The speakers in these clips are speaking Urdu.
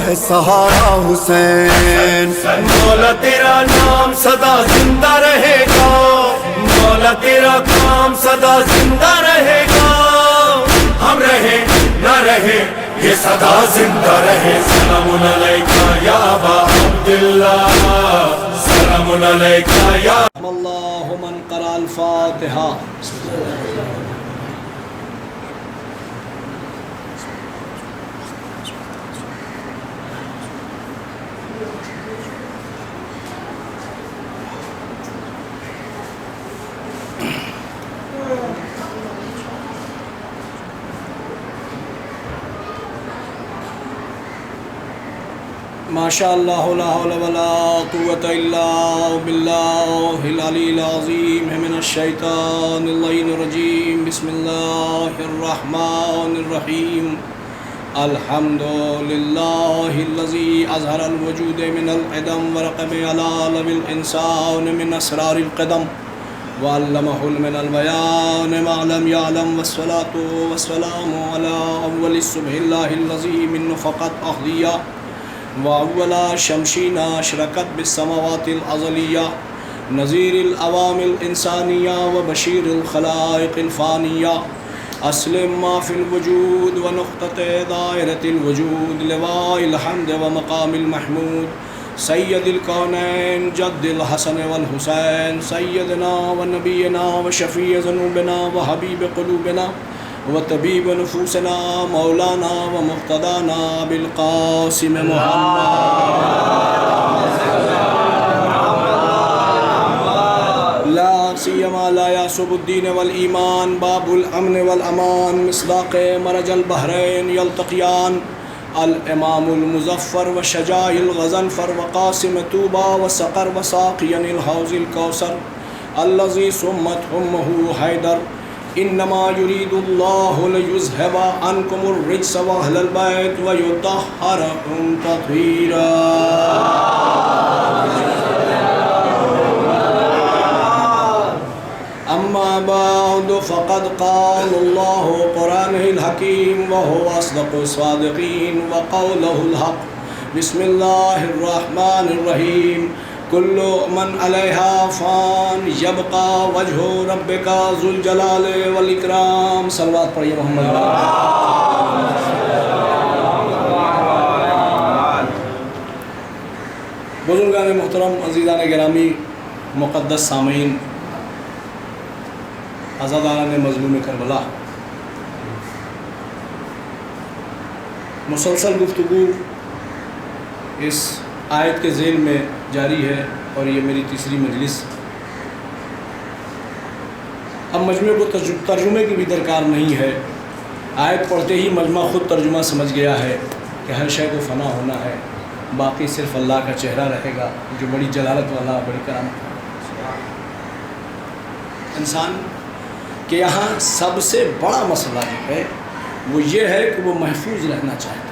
ہے سہارا حسین، مولا تیرا نام سدا زندہ رہے گا، مولا تیرا کام سدا زندہ رہے گا، ہم رہے نہ رہے یہ سدا زندہ رہے۔ سلام علیکہ یا ابا عبداللہ، سلام علیکہ یا اللہ من قرأ الفاتحہ۔ ماشاء اللہ لا حول ولا قوة الا باللہ العلی العظیم من الشیطان اللعین الرجیم۔ بسم اللہ الرحمن الرحیم۔ الحمد للہ الذی اظہر الوجود من القدم ورقم علی لب الانسان من اسرار القدم وعلمہ من البیان ما لم یعلم، والصلاة والسلام علی اول الصبح اللہ الذی من نفقت اخلیہ وأولا شمشینا اشرقت بالسماوات الازلیہ نذیر العوام الانسانیہ وبشیر الخلائق الفانیہ اسلم ما فی الوجود ونقطۃ دائرۃ الوجود لواء الحمد ومقام المحمود سید الکونین جد الحسن والحسین سیدنا ونبینا وشفیع ذنوبنا وحبیب قلوبنا وطبیب نفوسنا مولانا ومقتدانا بالقاسم محمد لا سیما لا یعصب الدین والایمان باب الامن والامان مصداق مرج البحرین یلتقیان الامام المظفر وشجاع الغضنفر وقاسم طوبى وسقر وساقیا الحوض الكوثر الذي سمت امه حیدر انما یرید اللہ لیذہب عنکم الرجس واہل البیت ویطہرکم تطہیرا۔ اما بعد فقد قال اللہ قرآنہ الحکیم وہو اصدق الصادقین وقولہ الحق۔ بسم اللہ الرحمن الرحیم۔ کل من علیہا فان یبقى وجہ ربک ذو الجلال والاکرام۔ صلوات پڑھیے محمد۔ بزرگان محترم، عزیزان گرامی، مقدس سامعین، عزاداران مظلوم کربلا، مسلسل گفتگو اس آیت کے ذیل میں جاری ہے اور یہ میری تیسری مجلس۔ اب مجمع کو ترجمے کی بھی درکار نہیں ہے، آیت پڑھتے ہی مجمع خود ترجمہ سمجھ گیا ہے کہ ہر شے کو فنا ہونا ہے، باقی صرف اللہ کا چہرہ رہے گا جو بڑی جلالت والا، بڑی کرامت والا۔ انسان کے یہاں سب سے بڑا مسئلہ جو ہے وہ یہ ہے کہ وہ محفوظ رہنا چاہتا ہے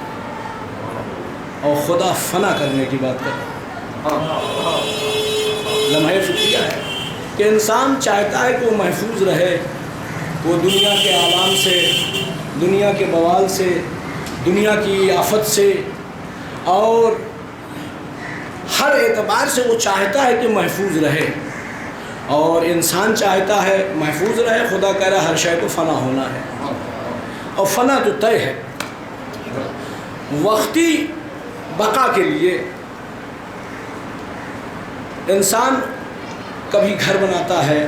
اور خدا فنا کرنے کی بات کرتا ہے۔ لمحہ فکریہ ہے کہ انسان چاہتا ہے کہ وہ محفوظ رہے، وہ دنیا کے آلام سے، دنیا کے بوال سے، دنیا کی آفت سے اور ہر اعتبار سے وہ چاہتا ہے کہ محفوظ رہے، اور انسان چاہتا ہے محفوظ رہے۔ خدا کہہ رہا ہے ہر شے کو فنا ہونا ہے، اور فنا تو طے ہے۔ وقتی بقا کے لیے انسان کبھی گھر بناتا ہے،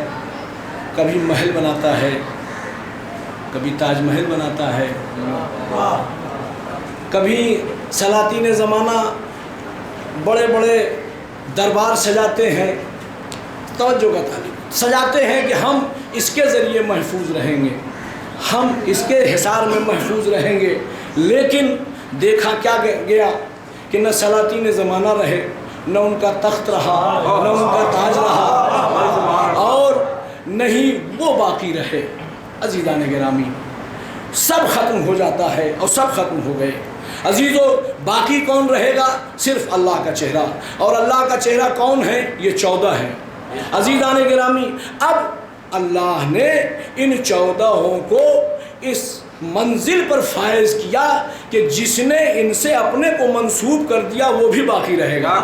کبھی محل بناتا ہے، کبھی تاج محل بناتا ہے، کبھی سلاطین زمانہ بڑے بڑے دربار سجاتے ہیں، توجہ کا طالب سجاتے ہیں کہ ہم اس کے ذریعے محفوظ رہیں گے، ہم اس کے حصار میں محفوظ رہیں گے۔ لیکن دیکھا کیا گیا کہ نہ سلاطین زمانہ رہے، نہ ان کا تخت رہا، نہ ان کا تاج رہا، اور نہ ہی وہ باقی رہے۔ عزیزان گرامی، سب ختم ہو جاتا ہے اور سب ختم ہو گئے۔ عزیزو، باقی کون رہے گا؟ صرف اللہ کا چہرہ، اور اللہ کا چہرہ کون ہے؟ یہ 14 ہے۔ عزیزان گرامی، اب اللہ نے ان 14 کو اس منزل پر فائز کیا کہ جس نے ان سے اپنے کو منسوب کر دیا وہ بھی باقی رہے گا،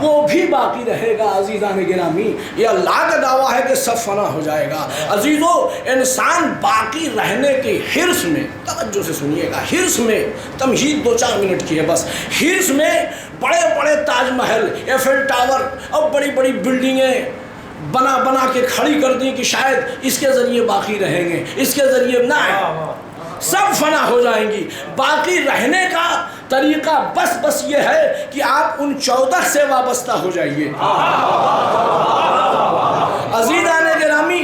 وہ بھی باقی رہے گا۔ عزیزان گرامی، یہ اللہ کا دعویٰ ہے کہ سب فنا ہو جائے گا۔ عزیزو، انسان باقی رہنے کی حرص میں، توجہ سے سنیے گا، حرص میں، تمہید 2-4 منٹ کی ہے بس، حرص میں بڑے بڑے تاج محل، ایفل ٹاور اور بڑی بڑی بلڈنگیں بنا بنا کے کھڑی کر دیں کہ شاید اس کے ذریعے باقی رہیں گے، اس کے ذریعے نہ، سب فنا ہو جائیں گی۔ باقی رہنے کا طریقہ بس یہ ہے کہ آپ ان 14 سے وابستہ ہو جائیے۔ عزیزان گرامی،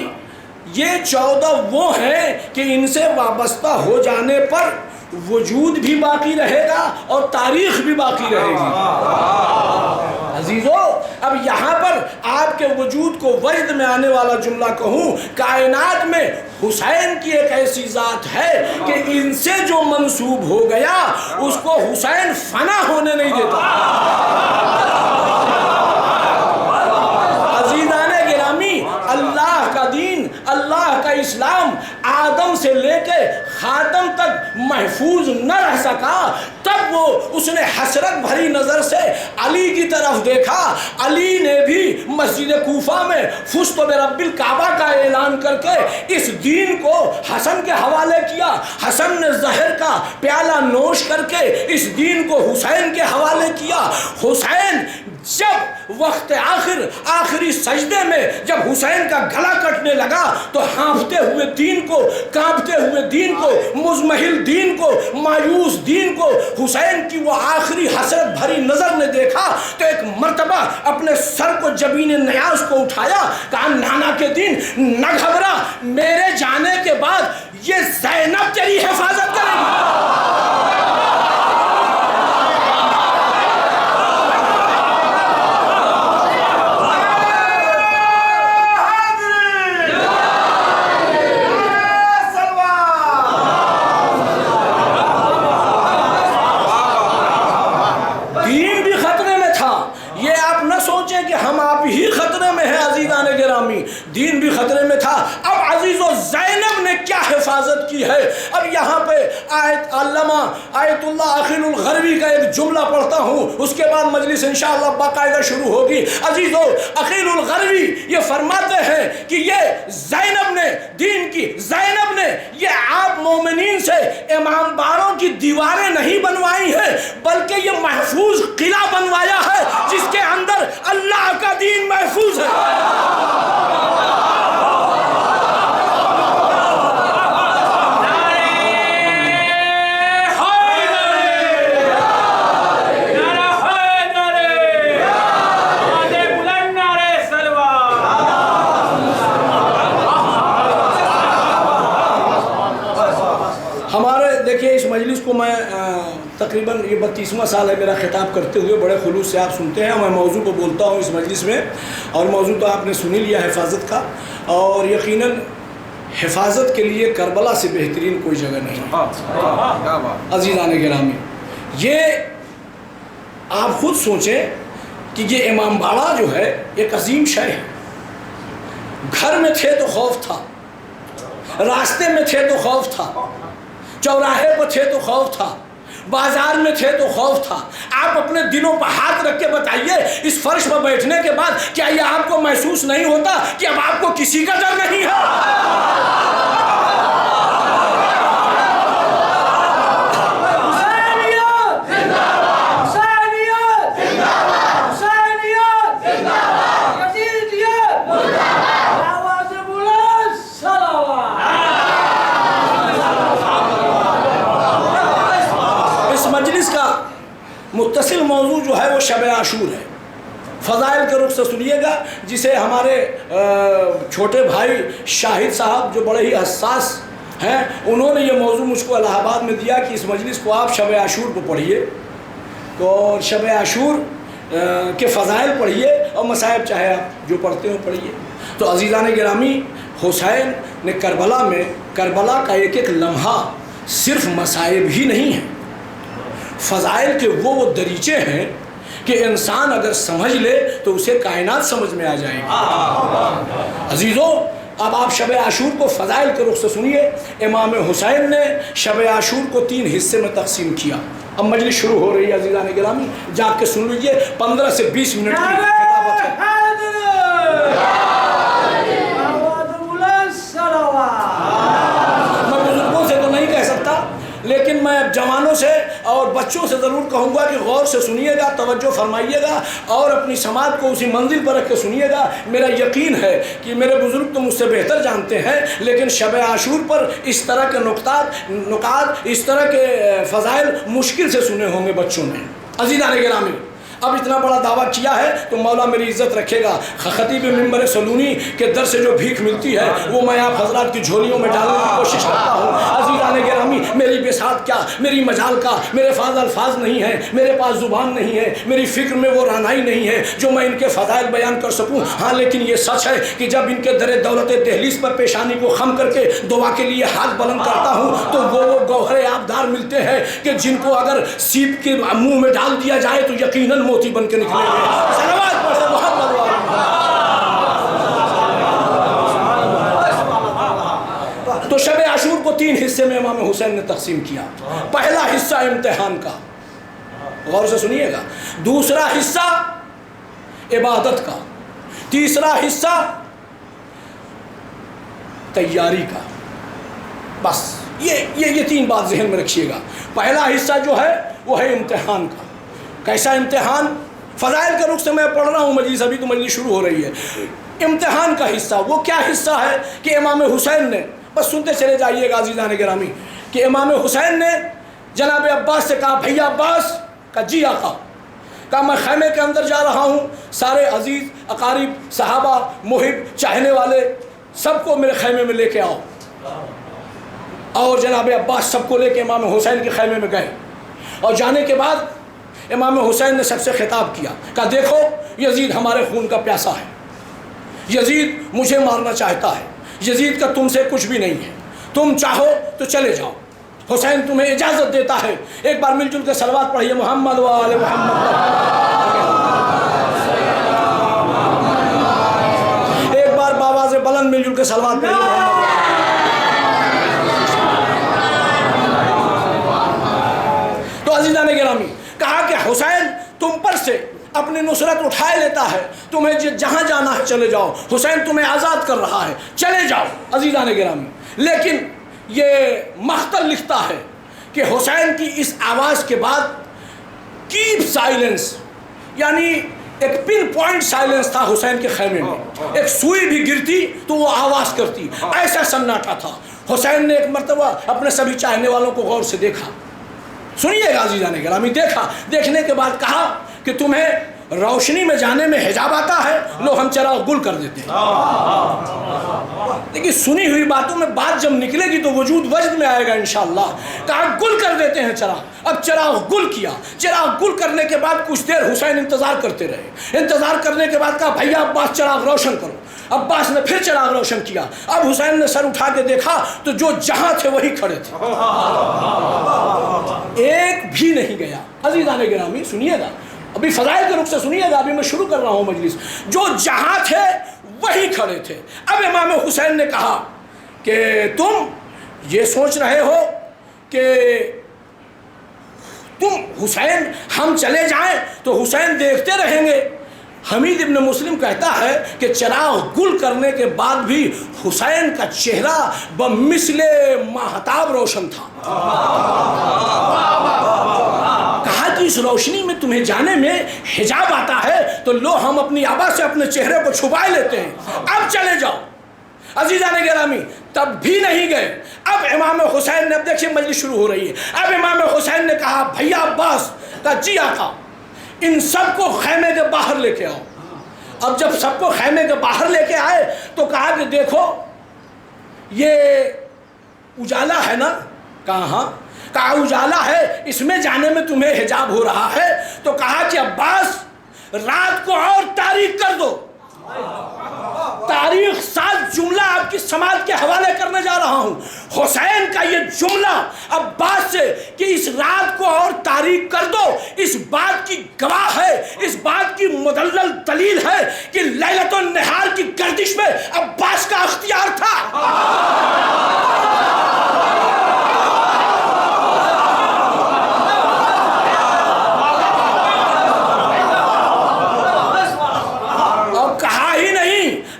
یہ 14 وہ ہیں کہ ان سے وابستہ ہو جانے پر وجود بھی باقی رہے گا اور تاریخ بھی باقی رہے گی۔ عزیزو، اب یہاں پر آپ کے وجود کو وجد میں آنے والا جملہ کہوں، کائنات میں حسین کی ایک ایسی ذات ہے کہ ان سے جو منسوب ہو گیا اس کو حسین فنا ہونے نہیں دیتا۔ عزیزان گرامی، اللہ کا دین، اللہ کا اسلام آدم سے لے کے خاتم تک محفوظ نہ رہ سکا، تب وہ اس نے حسرت بھری نظر سے علی کی طرف دیکھا۔ علی نے بھی مسجد کوفہ میں فزت برب الکعبہ کا اعلان کر کے اس دین کو حسن کے حوالے کیا۔ حسن نے زہر کا پیالہ نوش کر کے اس دین کو حسین کے حوالے کیا۔ حسین جب وقت آخری سجدے میں جب حسین کا گلا کٹنے لگا تو ہانفتے ہوئے دین کو، کانپتے ہوئے دین کو، مزمحل دین کو، مایوس دین کو حسین کی وہ آخری حسرت بھری نظر نے دیکھا تو ایک مرتبہ اپنے سر کو جبین نیاز کو اٹھایا، کہا نانا کے دین نہ گھبرا، میرے جانے کے بعد یہ زینب تیری حفاظت کرے گی۔ دین بھی خطرے میں تھا۔ اب عزیز و زینب نے کیا حفاظت کی ہے؟ اب یہاں پہ علامہ آیت اللہ عقیل الغروی کا ایک جملہ پڑھتا ہوں، اس کے بعد مجلس انشاءاللہ باقاعدہ شروع ہوگی۔ عزیز و عقیل الغروی یہ فرماتے ہیں کہ یہ زینب نے، دین کی زینب نے، یہ آپ مومنین سے امام باروں کی دیواریں نہیں بنوائی ہیں بلکہ یہ محفوظ قلعہ بنوایا ہے جس کے اندر اللہ کا دین محفوظ ہے۔ دیکھیے اس مجلس کو میں تقریباً یہ 32واں سال ہے میرا خطاب کرتے ہوئے، بڑے خلوص سے آپ سنتے ہیں۔ میں موضوع کو بولتا ہوں اس مجلس میں، اور موضوع تو آپ نے سنی لیا حفاظت کا، اور یقیناً حفاظت کے لیے کربلا سے بہترین کوئی جگہ نہیں۔ عزیزان گرامی، یہ آپ خود سوچیں کہ یہ امام باڑہ جو ہے ایک عظیم شے ہے۔ گھر میں تھے تو خوف تھا، راستے میں تھے تو خوف تھا، چوراہے پر تھے تو خوف تھا، بازار میں تھے تو خوف تھا۔ آپ اپنے دلوں پر ہاتھ رکھ کے بتائیے، اس فرش پر بیٹھنے کے بعد کیا یہ آپ کو محسوس نہیں ہوتا کہ اب آپ کو کسی کا ڈر نہیں ہے؟ متصل موضوع جو ہے وہ شب عاشور ہے۔ فضائل کے رخ سے سنیے گا، جسے ہمارے چھوٹے بھائی شاہد صاحب جو بڑے ہی حساس ہیں، انہوں نے یہ موضوع مجھ کو الہ آباد میں دیا کہ اس مجلس کو آپ شب عاشور کو پڑھیے، اور شب عاشور کے فضائل پڑھیے اور مصائب چاہے آپ جو پڑھتے ہو پڑھیے۔ تو عزیزان گرامی، حسین نے کربلا کا ایک ایک لمحہ صرف مصائب ہی نہیں ہے، فضائل کے وہ دریچے ہیں کہ انسان اگر سمجھ لے تو اسے کائنات سمجھ میں آ جائے گی۔ عزیزو، اب آپ شب عاشور کو فضائل کے رخ سے سنیے. امام حسین نے شب عاشور کو 3 حصے میں تقسیم کیا. اب مجلس شروع ہو رہی ہے عزیزان گرامی, جا کے سن لیجیے. 15 سے 20 منٹ کی خطابت ہے. میں بزرگوں سے تو نہیں کہہ سکتا, لیکن میں جوانوں سے اور بچوں سے ضرور کہوں گا کہ غور سے سنیے گا, توجہ فرمائیے گا اور اپنی سماعت کو اسی منزل پر رکھ کے سنیے گا. میرا یقین ہے کہ میرے بزرگ تو مجھ سے بہتر جانتے ہیں, لیکن شب عاشور پر اس طرح کے نکات اس طرح کے فضائل مشکل سے سنے ہوں گے بچوں نے. عزیزان گرامی, اب اتنا بڑا دعویٰ کیا ہے تو مولا میری عزت رکھے گا. خطیب منبر سلونی کے در سے جو بھیک ملتی ہے وہ میں آپ حضرات کی جھولیوں میں ڈالنے کی کوشش کرتا ہوں. عزیزان گرامی, میری بساط کیا, میری مجال کا, میرے پاس الفاظ نہیں ہیں, میرے پاس زبان نہیں ہے, میری فکر میں وہ رانائی نہیں ہے جو میں ان کے فضائل بیان کر سکوں. ہاں لیکن یہ سچ ہے کہ جب ان کے در دولت دہلیز پر پیشانی کو خم کر کے دعا کے لیے ہاتھ بلند کرتا ہوں تو وہ گوہر آبدار ملتے ہیں کہ جن کو اگر سیپ کے منہ میں ڈال دیا جائے تو یقیناً موتی بن کے نکلیں گے. صلوات پڑھیں محمد و تو شب عاشور کو 3 حصے میں امام حسین نے تقسیم کیا. پہلا حصہ امتحان کا, غور سے سنیے گا. دوسرا حصہ عبادت کا. تیسرا حصہ تیاری کا. بس یہ 3 بات ذہن میں رکھیے گا. پہلا حصہ جو ہے وہ ہے امتحان کا. کیسا امتحان؟ فضائل کے رخ سے میں پڑھ رہا ہوں مجلس, ابھی تو مجلس شروع ہو رہی ہے. امتحان کا حصہ وہ کیا حصہ ہے کہ امام حسین نے, بس سنتے چلے جائیے گا عزیزان گرامی, کہ امام حسین نے جناب عباس سے کہا, بھیا عباس, کا جی آقا, کہا میں خیمے کے اندر جا رہا ہوں, سارے عزیز اقارب صحابہ محب چاہنے والے سب کو میرے خیمے میں لے کے آؤ. اور جناب عباس سب کو لے کے امام حسین کے خیمے میں گئے. اور جانے کے بعد امام حسین نے سب سے خطاب کیا, کہا دیکھو یزید ہمارے خون کا پیاسا ہے, یزید مجھے مارنا چاہتا ہے, یزید کا تم سے کچھ بھی نہیں ہے, تم چاہو تو چلے جاؤ, حسین تمہیں اجازت دیتا ہے. ایک بار مل جل کے صلوات پڑھیے محمد و آل محمد. ایک بار باواز بلند مل جل کے صلوات پڑھیے. تو عزیزان گرامی, کہا کہ حسین تم پر سے اپنی نصرت اٹھائے لیتا ہے, تمہیں جہاں جانا ہے چلے جاؤ, حسین تمہیں آزاد کر رہا ہے, چلے جاؤ. عزیزان گرامی, لیکن یہ مختل لکھتا ہے کہ حسین کی اس آواز کے بعد کیپ سائلنس, یعنی ایک پن پوائنٹ سائلنس تھا حسین کے خیمے میں. ایک سوئی بھی گرتی تو وہ آواز کرتی, ایسا سناٹا تھا. حسین نے ایک مرتبہ اپنے سبھی چاہنے والوں کو غور سے دیکھا. سنیے گا عزیزان گرامی, دیکھنے کے بعد کہا کہ تمہیں روشنی میں جانے میں حجاب آتا ہے, لو ہم چراغ گل کر دیتے ہیں. لیکن سنی ہوئی باتوں میں بات جب نکلے گی تو وجود وجد میں آئے گا انشاءاللہ. کہا گل کر دیتے ہیں چراغ. اب چراغ گل کیا. چراغ گل کرنے کے بعد کچھ دیر حسین انتظار کرتے رہے. انتظار کرنے کے بعد کہا بھیا عباس چراغ روشن کرو. عباس نے پھر چراغ روشن کیا. اب حسین نے سر اٹھا کے دیکھا تو جو جہاں تھے وہی کھڑے تھے, ایک بھی نہیں گیا. عزیزان گرامی سنیے گا, ابھی فضائل کے رخ سے سنیے گا, ابھی میں شروع کر رہا ہوں مجلس. جو جہاں تھے وہی کھڑے تھے. اب امام حسین نے کہا کہ تم یہ سوچ رہے ہو کہ تم حسین ہم چلے جائیں تو حسین دیکھتے رہیں گے. حمید ابن مسلم کہتا ہے کہ چراغ گل کرنے کے بعد بھی حسین کا چہرہ بمثل ماہتاب روشن تھا. کہا کہ اس روشنی میں تمہیں جانے میں حجاب آتا ہے تو لو ہم اپنی آبا سے اپنے چہرے کو چھپائے لیتے ہیں, اب چلے جاؤ. عزیزان گرامی تب بھی نہیں گئے. اب امام حسین نے, اب دیکھیے مجلس شروع ہو رہی ہے, اب امام حسین نے کہا بھیا عباس, کا جی آقا, ان سب کو خیمے کے باہر لے کے آؤ. اب جب سب کو خیمے کے باہر لے کے آئے تو کہا کہ دیکھو یہ اجالا ہے نا. کہا کہا اجالا ہے, اس میں جانے میں تمہیں حجاب ہو رہا ہے. تو کہا کہ عباس رات کو اور تاریخ کر دو. تاریخ ساتھ جملہ آپ کی سماعت کے حوالے کرنے جا رہا ہوں. حسین کا یہ جملہ عباس سے کہ اس رات کو اور تاریک کر دو، اس بات کی گواہ ہے، اس بات کی مدلل دلیل ہے کہ لیلۃ النہار کی گردش میں عباس کا اختیار تھا۔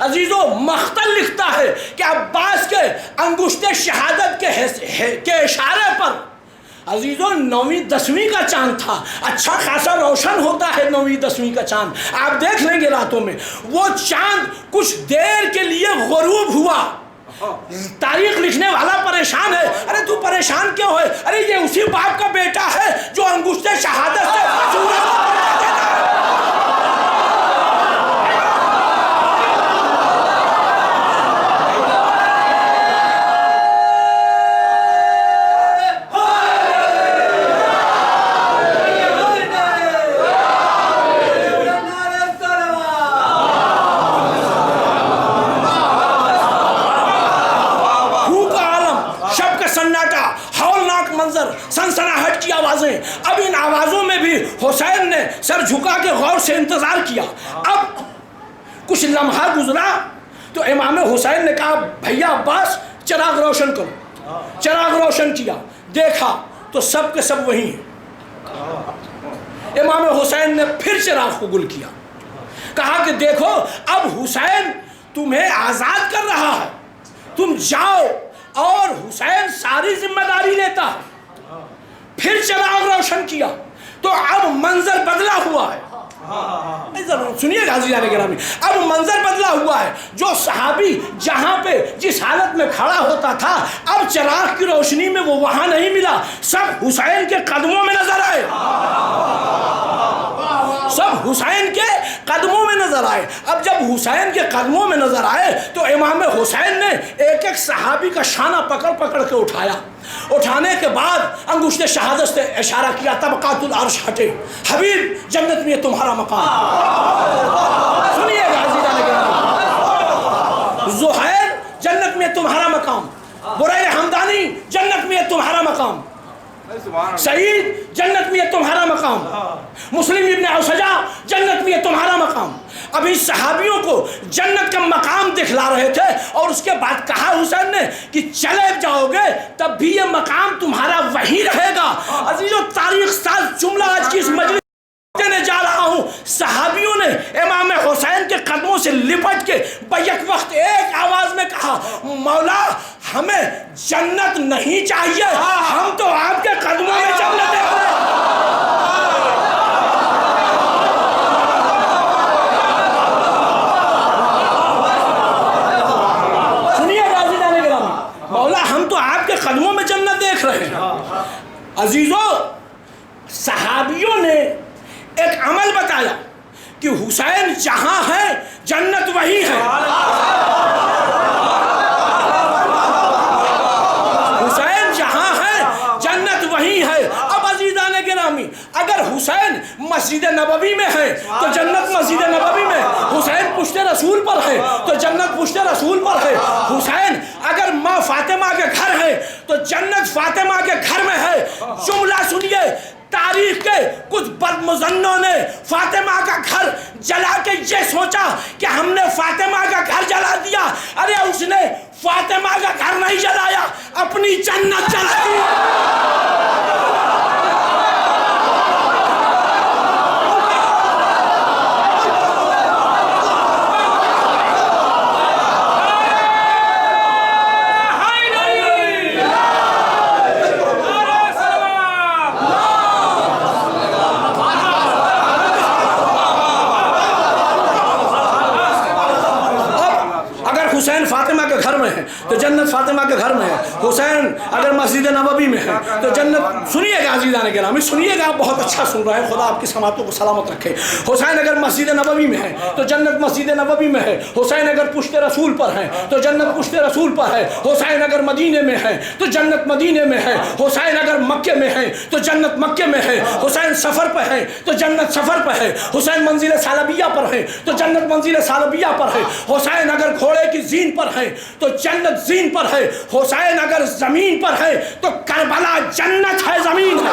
عزیزو مختل لکھتا ہے کہ عباس کے انگشت شہادت کے اشارے پر عزیزو 9ویں 10ویں کا چاند تھا، اچھا خاصا روشن ہوتا ہے 9ویں 10ویں کا چاند، آپ دیکھ لیں گے راتوں میں وہ چاند کچھ دیر کے لیے غروب ہوا۔ تاریخ لکھنے والا پریشان ہے، ارے تو پریشان کیوں ہے؟ ارے یہ اسی باپ کا بیٹا ہے جو انگشت شہادت سے سورج کو پڑھا دیتا ہے۔ سنسناہٹ کی آوازیں، اب ان آوازوں میں بھی حسین نے سر جھکا کے غور سے انتظار کیا۔ اب کچھ لمحہ گزرا تو امام حسین نے کہا بھیا عباس چراغ روشن کرو۔ چراغ روشن کیا، دیکھا تو سب کے سب وہی ہیں۔ امام حسین نے پھر چراغ کو گل کیا، کہا کہ دیکھو اب حسین تمہیں آزاد کر رہا ہے، تم جاؤ، اور حسین ساری ذمہ داری لیتا ہے۔ پھر چراغ روشن کیا تو اب منظر بدلا ہوا ہے۔ سنیے گا عزیزان گرامی، اب منظر بدلا ہوا ہے۔ جو صحابی جہاں پہ جس حالت میں کھڑا ہوتا تھا، اب چراغ کی روشنی میں وہ وہاں نہیں ملا، سب حسین کے قدموں میں نظر آئے، سب حسین کے قدموں میں نظر آئے۔ اب جب حسین کے قدموں میں نظر آئے تو امام حسین نے ایک ایک صحابی کا شانہ پکڑ پکڑ کے اٹھایا۔ اٹھانے کے بعد انگشت شہادت سے اشارہ کیا، طبقات العرش ہٹے، حبیب جنت میں تمہارا مقام۔ سنیے گا عزیزان گرامی، زہیر جنت میں تمہارا مقام، برائے حمدانی جنت میں تمہارا مقام، سعید جنت میں تمہارا مقام، مسلم ابن عوسجہ جنت میں تمہارا مقام۔ ابھی صحابیوں کو جنت کا مقام دکھلا رہے تھے، اور اس کے بعد کہا حسین نے کہ چلے جاؤ گے تب بھی یہ مقام تمہارا وہی رہے گا۔ عزیزو تاریخ ساز جملہ آج کی اس مجلس دینے جا رہا ہوں، صحابیوں نے امام حسین کے قدموں سے لپٹ کے بیک وقت ایک آواز میں کہا مولا ہمیں جنت نہیں چاہیے، ہم تو آپ کے قدموں میں جنت دیکھ رہے ہیں۔ قدموں میں جنت دیکھ رہے ہیں۔ عزیزو صحابیوں نے ایک عمل بتایا کہ حسین جہاں ہے جنت وہی ہے، حسین جہاں ہے جنت وہی ہے۔ اب عزیزان گرامی اگر حسین مسجد نبوی میں ہے تو جنت مسجد نبوی میں، حسین پشت رسول پر ہے تو جنت پشت رسول پر ہے، حسین اگر ماں فاطمہ کے گھر ہے تو جنت فاطمہ کے گھر میں ہے۔ جملہ سنیے، تاریخ کے کچھ بدمظنوں نے فاطمہ کا گھر جلا کے یہ سوچا کہ ہم نے فاطمہ کا گھر جلا دیا، ارے اس نے فاطمہ کا گھر نہیں جلایا، اپنی جنت جلا دی۔ حسین فاطمہ کے گھر میں ہے تو جنت فاطمہ کے گھر میں ہے، حسین اگر مسجد نبوی میں ہے تو جنت، سنیے گا عزیزان گرامی، سنیے گا، آپ بہت اچھا سن رہے ہیں، خدا آپ کی سماعتوں کو سلامت رکھے۔ حسین اگر مسجد نبوی میں ہے تو جنت مسجد نبوی میں ہے، حسین اگر پشت رسول پر ہے تو جنت پشت رسول پر ہے، حسین اگر مدینے میں ہے تو جنت مدینے میں ہے، حسین اگر مکے میں ہے تو جنت مکے میں ہے، حسین سفر پہ ہے تو جنت سفر پہ ہے، حسین منزل ثعلبیہ پر ہے تو جنت منزل ثعلبیہ پر ہے، حسین اگر گھوڑے کی زین پر ہے تو جنت زین پر ہے، حسین اگر زمین پر ہے تو کربلا جنت ہے، زمین ہے۔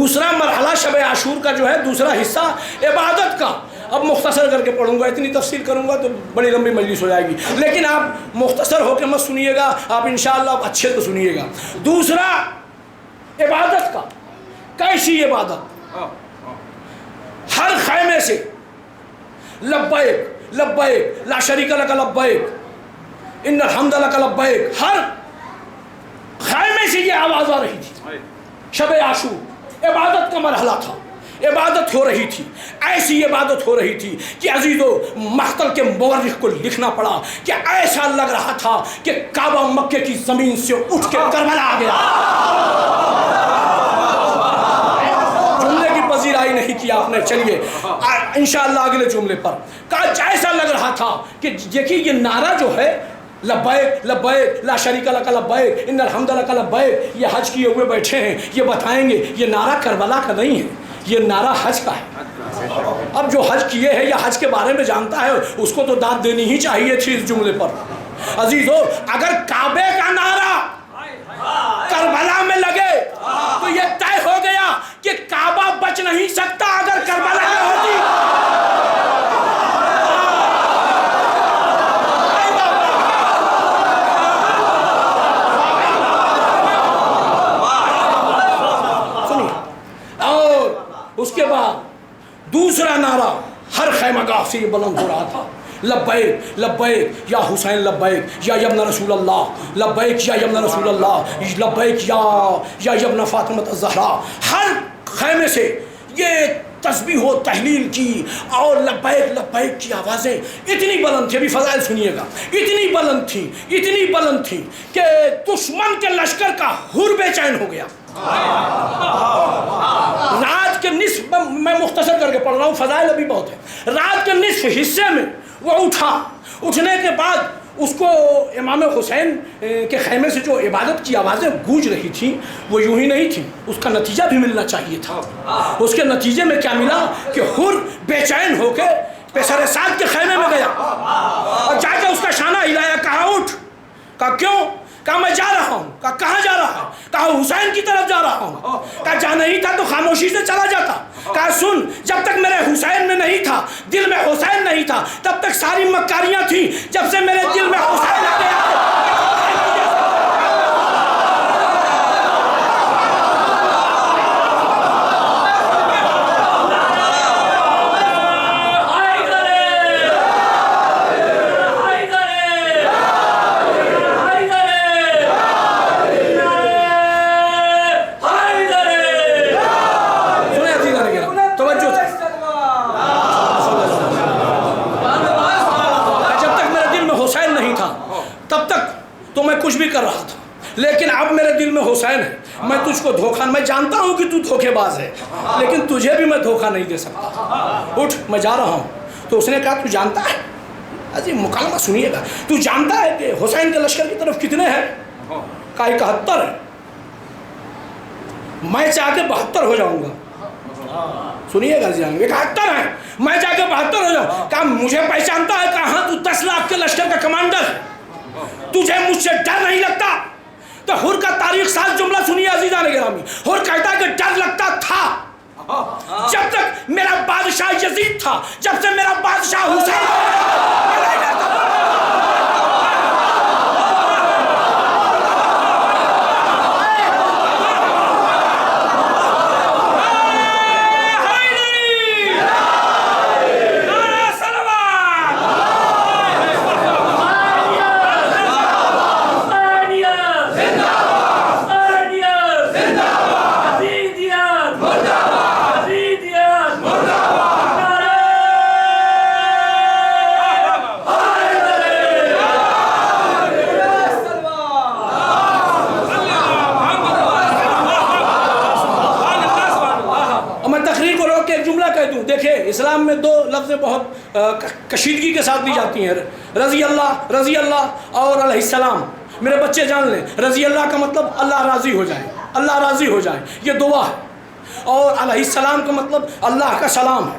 دوسرا مرحلہ شب عاشور کا جو ہے دوسرا حصہ عبادت کا، اب مختصر کر کے پڑھوں گا، اتنی تفصیل کروں گا تو بڑی لمبی مجلس ہو جائے گی، لیکن آپ مختصر ہو کے مت سنیے گا، آپ انشاءاللہ اچھے تو سنیے گا۔ دوسرا عبادت کا، کیسی عبادت؟ ہر خیمے سے لبیک لبیک لا شریک لک لبیک ان الحمد لک لبیک، ہر خیمے سے یہ آواز آ رہی تھی۔ شب عاشور عبادت کا مرحلہ تھا، عبادت ہو رہی تھی، ایسی عبادت ہو رہی تھی کہ عزیزو مقتل کے مورخ کو لکھنا پڑا کہ ایسا لگ رہا تھا کہ کعبہ مکے کی زمین سے اٹھ کے کربلا آ گیا۔ جملے کی پذیرائی نہیں کی آپ نے، چلیے انشاءاللہ اگلے جملے پر کہا ایسا لگ رہا تھا کہ دیکھیے یہ نعرہ جو ہے لبیک لبیک لا شریک لک لبیک ان الحمد لک لبیک، یہ حج کیے ہوئے بیٹھے ہیں، یہ بتائیں گے یہ نعرہ کربلا کا نہیں ہے، یہ نعرہ حج کا ہے۔ اب جو حج کیے ہیں یا حج کے بارے میں جانتا ہے اس کو تو داد دینی ہی چاہیے تھی اس جملے پر۔ عزیزو اگر کعبے کا نعرہ کربلا میں لگے تو یہ طے ہو گیا کہ کعبہ بچ نہیں سکتا اگر کربلا میں ہوتی۔ اس کے بعد دوسرا نعرہ ہر خیمہ گاہ سے یہ بلند ہو رہا تھا، لبیک لبیک یا حسین لبیک یا ابن رسول اللہ، لبیک یا ابن رسول اللہ، لبیک یا ابن فاطمہ الزہرا۔ ہر خیمے سے یہ تسبیح و تحلیل کی اور لبیک لبیک کی آوازیں اتنی بلند تھی، ابھی فضائل سنیے گا، اتنی بلند تھی کہ دشمن کے لشکر کا حر بے چین ہو گیا۔ رات کے نصف میں مختصر کر کے پڑھ رہا ہوں، فضائل ابھی بہت ہے۔ رات کے نصف حصے میں وہ اٹھا، اٹھنے کے بعد اس کو امام حسین کے خیمے سے جو عبادت کی آوازیں گونج رہی تھیں وہ یوں ہی نہیں تھی، اس کا نتیجہ بھی ملنا چاہیے تھا۔ اس کے نتیجے میں کیا ملا کہ حر بے چین ہو کے پیسر سعد کے خیمے میں گیا اور جا کے اس کا شانہ ہلایا، کہا اٹھ، کہا کیوں؟ کہا میں جا رہا ہوں۔ کہا کہاں جا رہا ہے؟ کہا حسین کی طرف جا رہا ہوں۔ کہا جا نہیں تھا تو خاموشی سے چلا جاتا۔ کہا سن، جب تک میرے حسین میں نہیں تھا، دل میں حسین نہیں تھا، تب تک ساری مکاریاں تھیں، جب سے میرے دل میں حسین آ گیا کچھ بھی کر رہا تھا، لیکن اب میرے دل میں حسین ہے، میں تجھ کو دھوکہ، میں جانتا ہوں کہ تو دھوکے باز ہے لیکن تجھے بھی میں دھوکہ نہیں دے سکتا، اٹھ میں جا رہا ہوں۔ تو اس نے کہا تو جانتا ہے، عزیز مکالمہ سنیے گا، تو جانتا ہے کہ حسین کے لشکر کی طرف کتنے ہیں؟ کہا 71 ہے، میں چاہ کے 72 ہو جاؤں گا۔ سنیے گا جی، 71 ہے، میں جا کے 72 ہو جاؤں۔ کہا مجھے پہچانتا ہے؟ کہا تو 10 لاکھ کے لشکر کا کمانڈر ہے، تجھے مجھ سے ڈر نہیں لگتا؟ تو حر کا تاریخ ساز جملہ سنیے عزیزان گرامی، حر کہتا ہے کہ ڈر لگتا تھا جب تک میرا بادشاہ یزید تھا، جب سے میرا بادشاہ حسین اسلام میں دو لفظیں بہت کشیدگی کے ساتھ دی جاتی ہیں، رضی اللہ اور علیہ السلام۔ میرے بچے جان لیں، رضی اللہ کا مطلب اللہ راضی ہو جائے، اللہ راضی ہو جائے، یہ دعا ہے، اور علیہ السلام کا مطلب اللہ کا سلام ہے۔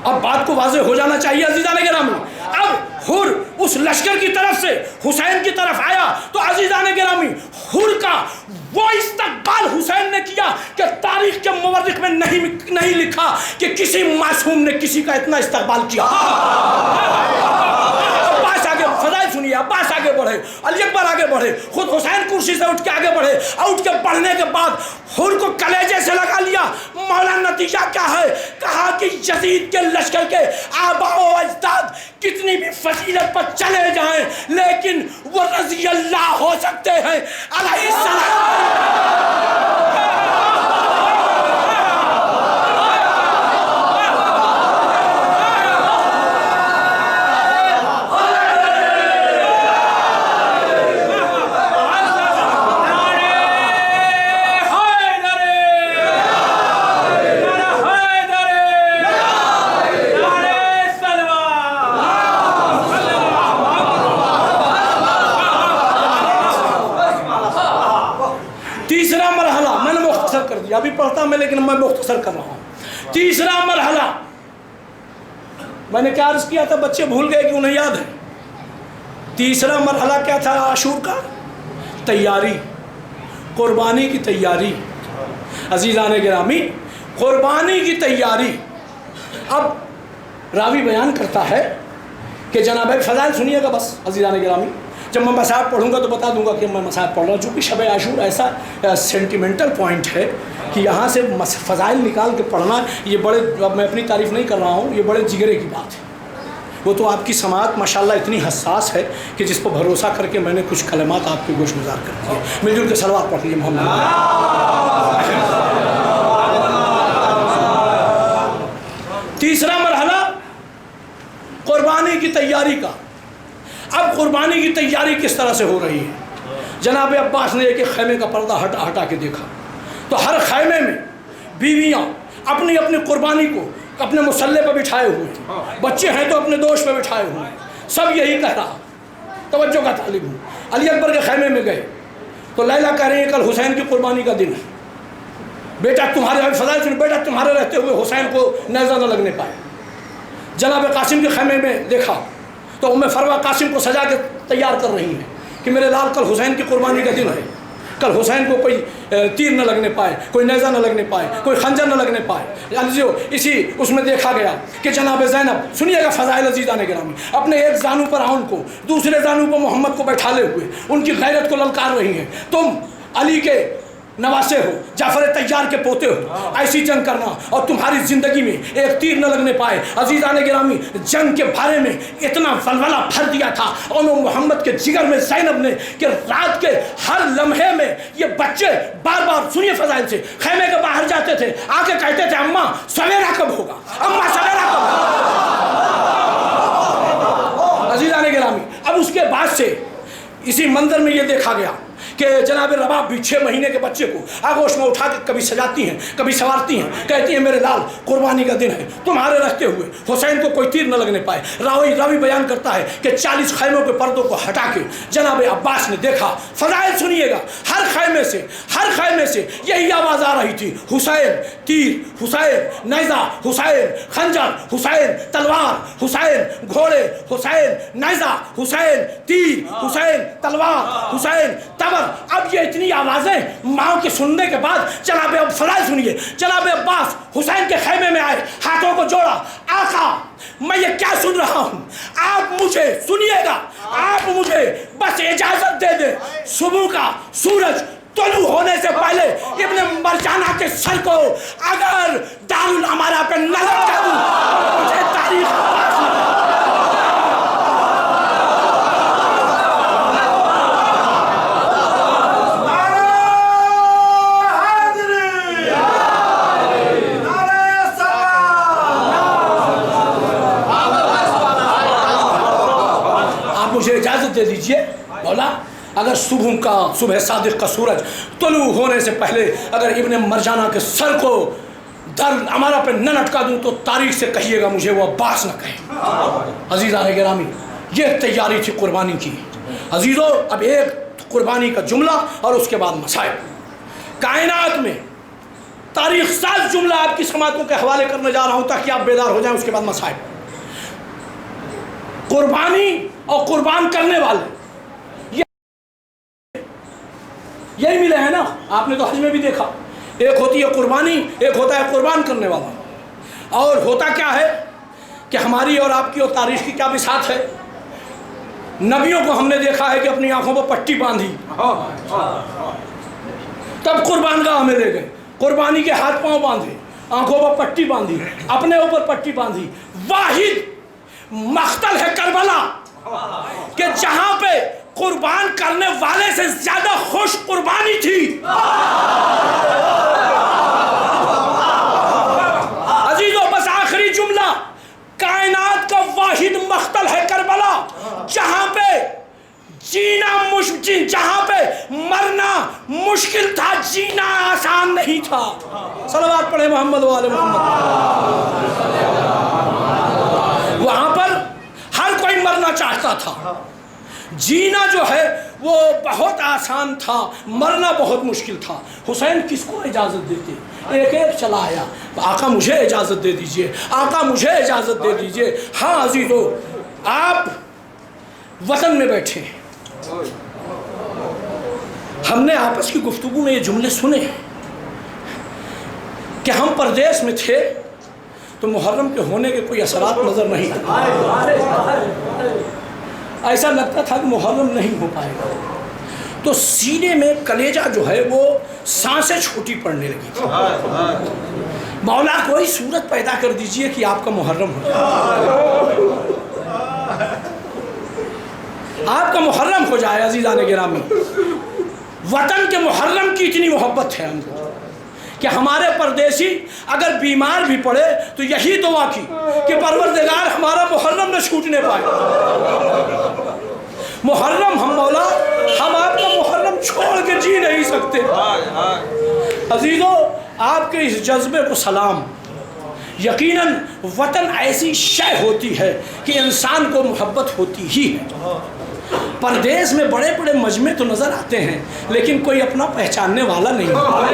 اب بات کو واضح ہو جانا چاہیے عزیزان گرامی۔ اب حر اس لشکر کی طرف سے حسین کی طرف آیا تو عزیزان گرامی حر کا وہ استقبال حسین نے کیا کہ تاریخ کے مورخ میں نہیں لکھا کہ کسی معصوم نے کسی کا اتنا استقبال کیا۔ عباس آگے، فضائل سنیے، عباس آگے بڑھے، علی اکبر آگے بڑھے، خود حسین کرسی سے اٹھ کے آگے بڑھے، اٹھ کے بڑھنے کے بعد حر کو کلیجے سے لگا لیا۔ مولا نتیجہ کیا ہے؟ کہا کہ یزید کے لشکر کے آباء و اجداد کتنی بھی فضیلت پر چلے جائیں لیکن وہ رضی اللہ ہو سکتے ہیں علیہ السلام۔ تیسرا مرحلہ میں نے مختصر کر دیا، ابھی پڑھتا میں لیکن میں مختصر کر رہا ہوں۔ تیسرا مرحلہ میں نے کیا عرض کیا تھا، بچے بھول گئے کہ انہیں یاد ہے۔ تیسرا مرحلہ کیا تھا عاشور کا؟ تیاری، قربانی کی تیاری۔ عزیزان گرامی قربانی کی تیاری۔ اب راوی بیان کرتا ہے کہ جناب فضائل سنیے گا بس عزیزان گرامی، جب میں مصاحب پڑھوں گا تو بتا دوں گا کہ میں مصاحب پڑھ رہا ہوں، چونکہ شب عاشور ایسا سینٹیمنٹل پوائنٹ ہے کہ یہاں سے فضائل نکال کے پڑھنا یہ بڑے، اب میں اپنی تعریف نہیں کر رہا ہوں، یہ بڑے جگرے کی بات ہے۔ وہ تو آپ کی سماعت ماشاءاللہ اتنی حساس ہے کہ جس پر بھروسہ کر کے میں نے کچھ کلمات آپ کی گوش گزار کر دیے۔ مل جل کے صلوات پڑھ لیے محمد۔ تیسرا مرحلہ قربانی کی تیاری کا۔ اب قربانی کی تیاری کس طرح سے ہو رہی ہے؟ جناب عباس نے ایک خیمے کا پردہ ہٹا کے دیکھا تو ہر خیمے میں بیویاں اپنی اپنی قربانی کو اپنے مسلح پہ بٹھائے ہوئے، بچے ہیں تو اپنے دوش پہ بٹھائے ہوئے، سب یہی کہہ رہا۔ توجہ کا طالب ہوں۔ علی اکبر کے خیمے میں گئے تو لیلا کہہ رہی ہے کل حسین کی قربانی کا دن ہے، بیٹا تمہارے فضائل سن، بیٹا تمہارے رہتے ہوئے حسین کو نیزہ نہ لگنے پائے۔ جناب قاسم کے خیمے میں دیکھا تو ام فروہ قاسم کو سجا کے تیار کر رہی ہیں کہ میرے لال کل حسین کی قربانی کا دن ہے، کل حسین کو کوئی تیر نہ لگنے پائے، کوئی نیزہ نہ لگنے پائے، کوئی خنجر نہ لگنے پائے۔ اسی اس میں دیکھا گیا کہ جناب زینب، سنیے گا فضائل عزیزان گرامی، اپنے ایک زانو پر آن کو، دوسرے زانو پر محمد کو بیٹھالے ہوئے ان کی غیرت کو للکار رہی ہیں، تم علی کے نواسے ہو، جعفر طیار کے پوتے ہو، ایسی جنگ کرنا اور تمہاری زندگی میں ایک تیر نہ لگنے پائے۔ عزیزان گرامی جنگ کے بارے میں اتنا ولولہ بھر دیا تھا اور محمد کے جگر میں زینب نے کہ رات کے ہر لمحے میں یہ بچے بار بار، سنیے فضائل سے، خیمے کے باہر جاتے تھے، آ کے کہتے تھے اماں سویرا کب ہوگا، اماں سویرا کب ہوگا۔ عزیزان گرامی اب اس کے بعد سے اسی منظر میں یہ دیکھا گیا کہ جناب رباب بھی 6 مہینے کے بچے کو آگوش میں اٹھا کے کبھی سجاتی ہیں، کبھی سوارتی ہیں، کہتی ہیں میرے لال قربانی کا دن ہے، تمہارے رہتے ہوئے حسین کو کوئی تیر نہ لگنے پائے۔ راوی بیان کرتا ہے کہ 40 خیموں کے پردوں کو ہٹا کے جناب عباس نے دیکھا۔ فضائل سنیے گا، ہر خیمے سے یہی آواز آ رہی تھی، حسین تیر، حسین نیزہ، حسین خنجر، حسین تلوار، حسین گھوڑے، حسین نیزہ، حسین تیر، حسین تلوار، حسین تبر۔ اب یہ اتنی آوازیں ماں کے سننے کے بعد جناب فضائل سنیے، جناب عباس حسین کے خیمے میں آئے، ہاتھوں کو جوڑا، آقا میں یہ کیا سن رہا ہوں، آپ مجھے سنیے گا، آپ مجھے بس اجازت دے دیں، صبح کا سورج طلوع ہونے سے پہلے ابن مرجانہ کے سر کو اگر دارالامارہ پہ نہ لٹکا دوں مجھے تاریخ مجھے اجازت دے دیجئے مولا، اگر صبح صادق کا سورج طلوع ہونے سے پہلے اگر ابن مرجانہ کے سر کو دارالامارہ پہ نہ لٹکا دوں تو تاریخ سے کہیے گا مجھے وہ عباس نہ کہے۔ عزیزان گرامی یہ تیاری تھی قربانی کی۔ عزیزو اب ایک قربانی کا جملہ اور اس کے بعد مسائل۔ کائنات میں تاریخ ساز جملہ آپ کی سماعتوں کے حوالے کرنے جا رہا ہوں تاکہ آپ بیدار ہو جائیں، اس کے بعد مسائل۔ قربانی اور قربان کرنے والے یہی ملے ہیں نا. آپ نے تو حج میں بھی دیکھا, ایک ہوتی ہے قربانی, ایک ہوتا ہے قربان کرنے والا. اور ہوتا کیا ہے کہ ہماری اور آپ کی اور تاریخ کی کیا بساط ہے. نبیوں کو ہم نے دیکھا ہے کہ اپنی آنکھوں پر پٹی باندھی, تب قربان گاہ میں لے گئے, قربانی کے ہاتھ پاؤں باندھے, آنکھوں پر پٹی باندھی, اپنے اوپر پٹی باندھی. واحد مقتل ہے کربلا کہ جہاں پہ قربان کرنے والے سے زیادہ خوش قربانی تھی. عزیزو بس آخری جملہ, کائنات کا واحد مقتل ہے کربلا جہاں پہ جہاں پہ مرنا مشکل تھا, جینا آسان نہیں تھا. صلوات پڑھے محمد و آل محمد. وہاں پر ہر کوئی مرنا چاہتا تھا, جینا جو ہے وہ بہت آسان تھا, مرنا بہت مشکل تھا. حسین کس کو اجازت دیتے؟ ایک ایک چلا آیا, آقا مجھے اجازت دے دیجئے, آقا مجھے اجازت دے دیجئے. ہاں عزیزو, آپ وطن میں بیٹھے ہیں, ہم نے آپس کی گفتگو میں یہ جملے سنے کہ ہم پردیس میں تھے تو محرم کے ہونے کے کوئی اثرات نظر نہیں آتے, ایسا لگتا تھا کہ محرم نہیں ہو پائے گا. تو سینے میں کلیجہ جو ہے وہ سانسیں چھوٹی پڑنے لگی تھی. مولا کوئی صورت پیدا کر دیجئے کہ آپ کا محرم ہو جائے, آپ کا محرم ہو جائے. عزیزان گرامی, وطن کے محرم کی اتنی محبت ہے ہم کو کہ ہمارے پردیسی اگر بیمار بھی پڑے تو یہی دعا کی کہ پروردگار ہمارا محرم نہ چھوٹنے پائے. محرم ہم مولا, ہم آپ کا محرم چھوڑ کے جی نہیں سکتے. عزیزو, آپ کے اس جذبے کو سلام. یقیناً وطن ایسی شے ہوتی ہے کہ انسان کو محبت ہوتی ہی ہے. پردیس میں بڑے بڑے مجمع تو نظر آتے ہیں لیکن کوئی اپنا پہچاننے والا نہیں ہوتا.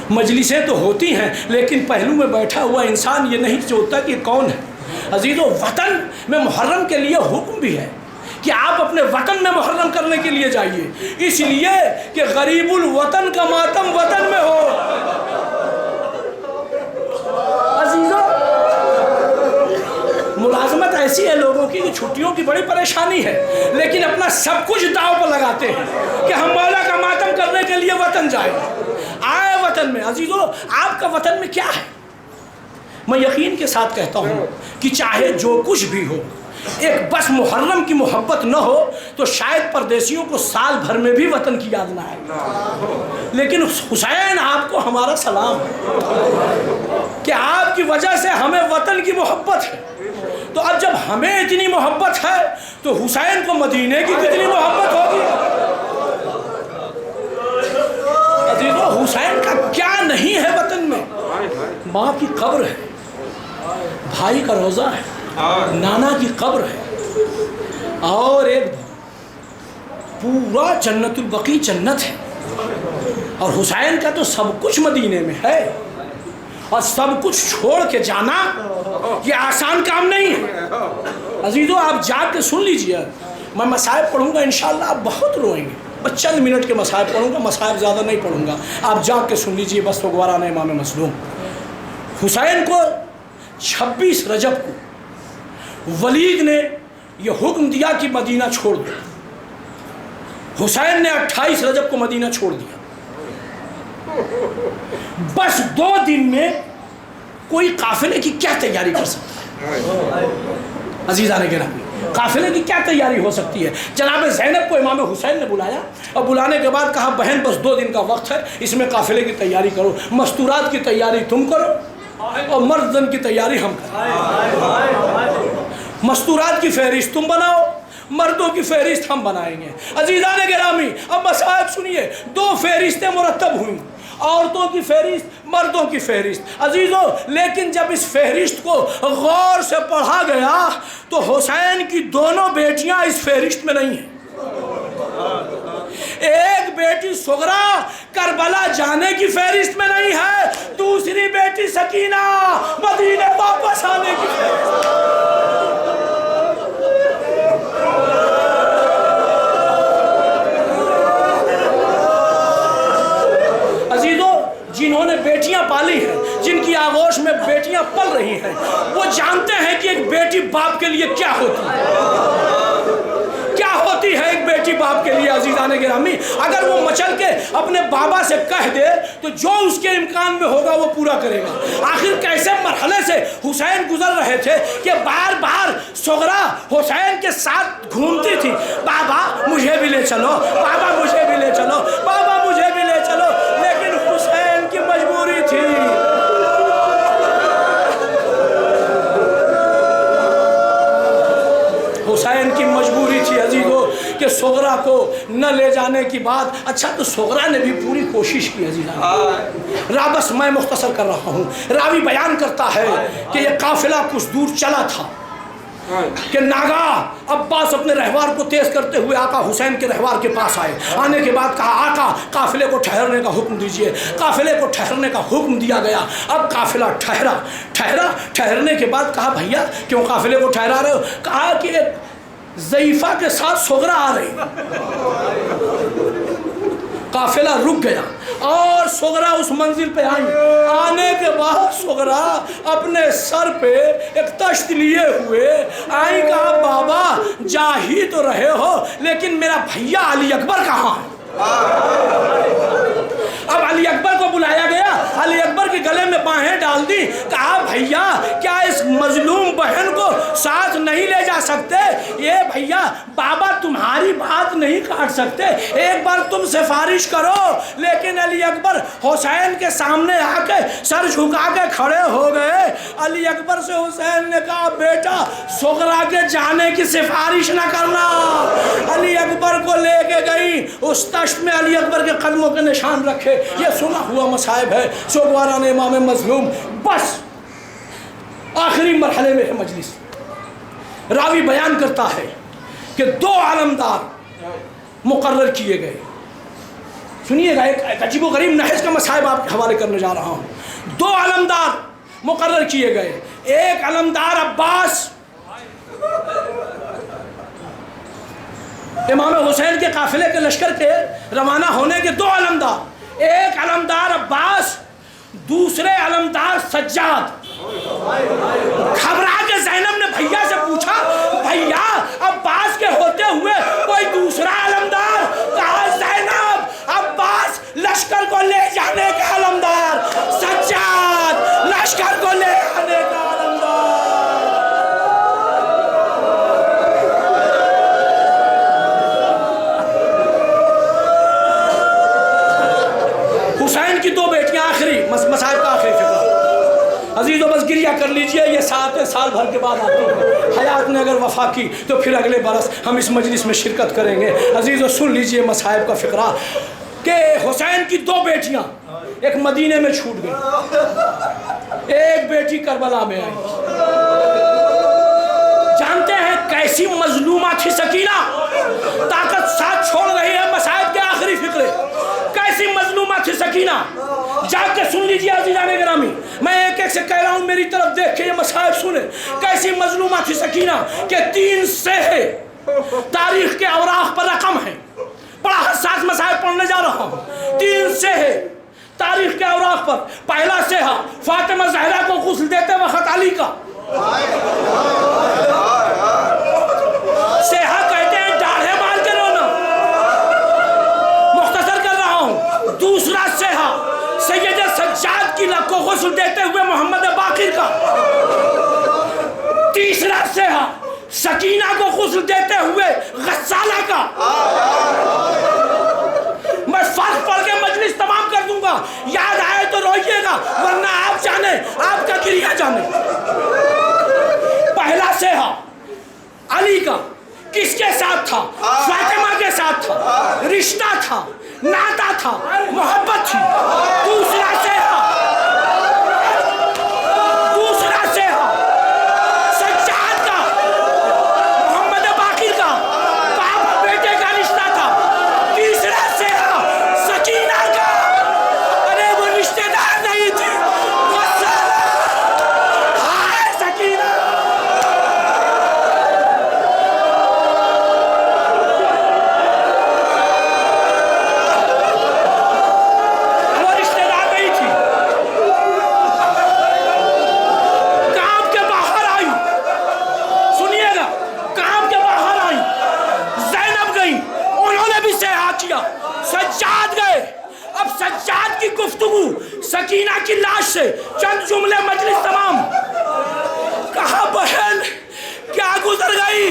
مجلسیں تو ہوتی ہیں لیکن پہلو میں بیٹھا ہوا انسان یہ نہیں سوچتا کہ کون ہے. عزیزو, وطن میں محرم کے لیے حکم بھی ہے کہ آپ اپنے وطن میں محرم کرنے کے لیے جائیے, اس لیے کہ غریب الوطن کا ماتم وطن میں ہو. عزیزو, ملازمت ایسی ہے لوگوں کی کہ چھٹیوں کی بڑی پریشانی ہے لیکن اپنا سب کچھ داؤ پر لگاتے ہیں کہ ہم مولا کا ماتم کرنے کے لیے وطن جائیں. آئے وطن میں. عزیزو, آپ کا وطن میں کیا ہے؟ میں یقین کے ساتھ کہتا ہوں کہ چاہے جو کچھ بھی ہو, ایک بس محرم کی محبت نہ ہو تو شاید پردیسیوں کو سال بھر میں بھی وطن کی یاد نہ آئے. لیکن حسین, آپ کو ہمارا سلام کہ آپ کی وجہ سے ہمیں وطن کی محبت ہے. تو اب جب ہمیں اتنی محبت ہے تو حسین کو مدینے کی کتنی محبت ہوگی. عزیزو, حسین کا کیا نہیں ہے وطن میں؟ ماں کی قبر ہے, بھائی کا روزہ ہے, نانا کی قبر ہے, اور ایک پورا جنت البقیع جنت ہے. اور حسین کا تو سب کچھ مدینے میں ہے, اور سب کچھ چھوڑ کے جانا یہ آسان کام نہیں ہے. عزیزو, آپ جا کے سن لیجئے, میں مصائب پڑھوں گا انشاءاللہ, آپ بہت روئیں گے. بس چند منٹ کے مصائب پڑھوں گا, مصائب زیادہ نہیں پڑھوں گا, آپ جا کے سن لیجئے. بس گوارانہ امام مظلوم. حسین کو 26 رجب کو ولید نے یہ حکم دیا کہ مدینہ چھوڑ دو. حسین نے 28 رجب کو مدینہ چھوڑ دیا. بس 2 دن میں کوئی قافلے کی کیا تیاری کر سکتا ہے؟ عزیزان گرامی, قافلے کی کیا تیاری ہو سکتی ہے؟ جناب زینب کو امام حسین نے بلایا اور بلانے کے بعد کہا بہن بس 2 دن کا وقت ہے, اس میں قافلے کی تیاری کرو, مستورات کی تیاری تم کرو اور مردن کی تیاری ہم کریں. مستورات کی فہرست تم بناؤ, مردوں کی فہرست ہم بنائیں گے. عزیزان گرامی, اب مصائب سنیے. 2 فہرستیں مرتب ہوئیں, عورتوں کی فہرست, مردوں کی فہرست. عزیزو, لیکن جب اس فہرست کو غور سے پڑھا گیا تو حسین کی دونوں بیٹیاں اس فہرست میں نہیں ہیں. ایک بیٹی سغرا کربلا جانے کی فہرست میں نہیں ہے, دوسری بیٹی سکینہ مدینے واپس آنے کی فہرست. رہی ہیں، وہ جانتے ہیں کہ ایک بیٹی باپ کے لیے کیا ہوتی ہے، کیا ہوتی ہے ایک بیٹی باپ کے لیے۔ عزیزان گرامی، اگر وہ مچل کے اپنے بابا سے کہہ دے تو جو اس کے امکان میں ہوگا وہ پورا کرے گا۔ آخر کیسے مرحلے سے حسین گزر رہے تھے کہ بار بار صغرا حسین کے ساتھ گھومتی تھی، بابا مجھے بھی لے چلو، بابا مجھے بھی لے چلو، بابا مجھے بھی لے چلو، لیکن حسین کی مجبوری تھی۔ حسین کی مجبوری تھی عزیزو کہ صغرا کو نہ لے جانے کی بات۔ اچھا تو صغرا نے بھی پوری کوشش کی عزیزان، بس میں مختصر کر رہا ہوں۔ راوی بیان کرتا ہے کہ یہ قافلہ کچھ دور چلا تھا کہ ناگاہ عباس اپنے رہوار کو تیز کرتے ہوئے آقا حسین کے رہوار کے پاس آئے۔ آنے کے بعد کہا آقا قافلے کو ٹھہرنے کا حکم دیجئے۔ قافلے کو ٹھہرنے کا حکم دیا گیا۔ اب قافلہ ٹھہرنے کے بعد کہا بھیا کیوں قافلے کو ٹھہرا رہے ہو؟ کہا کہ ضعیفہ کے ساتھ صغرا آ رہی۔ قافلہ رک گیا اور صغرا اس منزل پہ آئی۔ آنے کے بعد صغرا اپنے سر پہ ایک تشت لیے ہوئے آئی، کہا بابا جا ہی تو رہے ہو لیکن میرا بھیا علی اکبر کہاں ہے؟ اب علی اکبر کو بلایا گیا، علی اکبر کے گلے میں باہیں ڈال دی، کہا بھیا کیا اس مظلوم بہن کو ساتھ نہیں لے جا سکتے؟ یہ بھیا بابا تمہاری بات نہیں کاٹ سکتے، ایک بار تم سفارش کرو۔ لیکن علی اکبر حسین کے سامنے آ کے سر جھکا کے کھڑے ہو گئے۔ علی اکبر سے حسین نے کہا بیٹا صغرا کے جانے کی سفارش نہ کرنا۔ علی اکبر کو لے کے گئی، اس تشت میں علی اکبر کے قدموں کے نشان رکھے۔ یہ سنا ہوا مصائب ہے سوگواران امام مظلوم۔ بس آخری مرحلے میں ہے مجلس۔ راوی بیان کرتا ہے کہ 2 علمدار مقرر کیے گئے۔ سنیے گا، ایک عجیب و غریب نحس کا مصائب آپ کے حوالے کرنے جا رہا ہوں۔ 2 علمدار مقرر کیے گئے۔ ایک علمدار عباس، امام حسین کے قافلے کے لشکر کے روانہ ہونے کے 2 علمدار، ایک علمدار عباس، دوسرے علمدار سجاد۔ گھبرا کے زینب نے بھیا سے پوچھا بھیا عباس کے ہوتے ہوئے کوئی دوسرا علمدار؟ کہا زینب عباس لشکر کو لے جانے کا علمدار، سجاد لشکر کو لے آنے کا علمدار۔ حسین کی 2 بیٹیاں، آخری مصائب کا آخری فقرہ عزیزو، بس گریہ کر لیجئے، یہ سال بھر کے بعد آتی ہے۔ حیات نے اگر وفا کی تو پھر اگلے برس ہم اس مجلس میں شرکت کریں گے۔ عزیزو سن لیجئے مصائب کا فقرہ کہ حسین کی 2 بیٹیاں ایک مدینے میں چھوٹ گئی، ایک بیٹی کربلا میں آئی۔ جانتے ہیں کیسی مظلومہ تھی سکینہ؟ طاقت ساتھ چھوڑ رہی ہے مصائب کے آخری فقرے۔ کیسی مظلومہ تھی سکینہ؟ جا کے سن لیجیے عزیزان گرامی، میں ایک ایک سے کہہ رہا ہوں، میری طرف دیکھ کے یہ مصائب سنیں۔ کیسی مظلومہ تھی سکینہ کہ 3 سہے تاریخ کے اوراق پر رقم ہے۔ بڑا حساس مصائب پڑھنے جا رہا ہوں۔ 3 سہے تاریخ کے اوراق پر۔ پہلا سہا فاطمہ زہرا کو غسل دیتے وقت علی کا، سہا کہتے ہیں ڈاڑھے مار کے رونا، مختصر کر رہا ہوں۔ دوسرا سہا سید سجاد کی لب کو غسل دیتے ہوئے محمد باقر کا۔ تیسرا سہا سکینہ کو غسل دیتے ہوئے غسالہ کا۔ میں فرق پڑھ کے مجلس تمام کر دوں گا، یاد آئے تو روئیے گا، ورنہ آپ جانے، آپ کا گریہ جانے۔ پہلا سہا علی کا کس کے ساتھ تھا؟ فاطمہ کے ساتھ تھا، رشتہ تھا، ناتا تھا، محبت تھی۔ دوسرا سہا سجاد کا، محمد باقر کا، باپ بیٹے کا رشتہ تھا۔ تیسرا سہا سکینہ کا، ارے وہ رشتہ دار نہیں تھی، ہائے سکینہ۔ وہ رشتہ دار نہیں تھی، گفتگو سکینہ کی لاش سے چند جملے مجلس تمام. کہا بہن کیا گزر گئی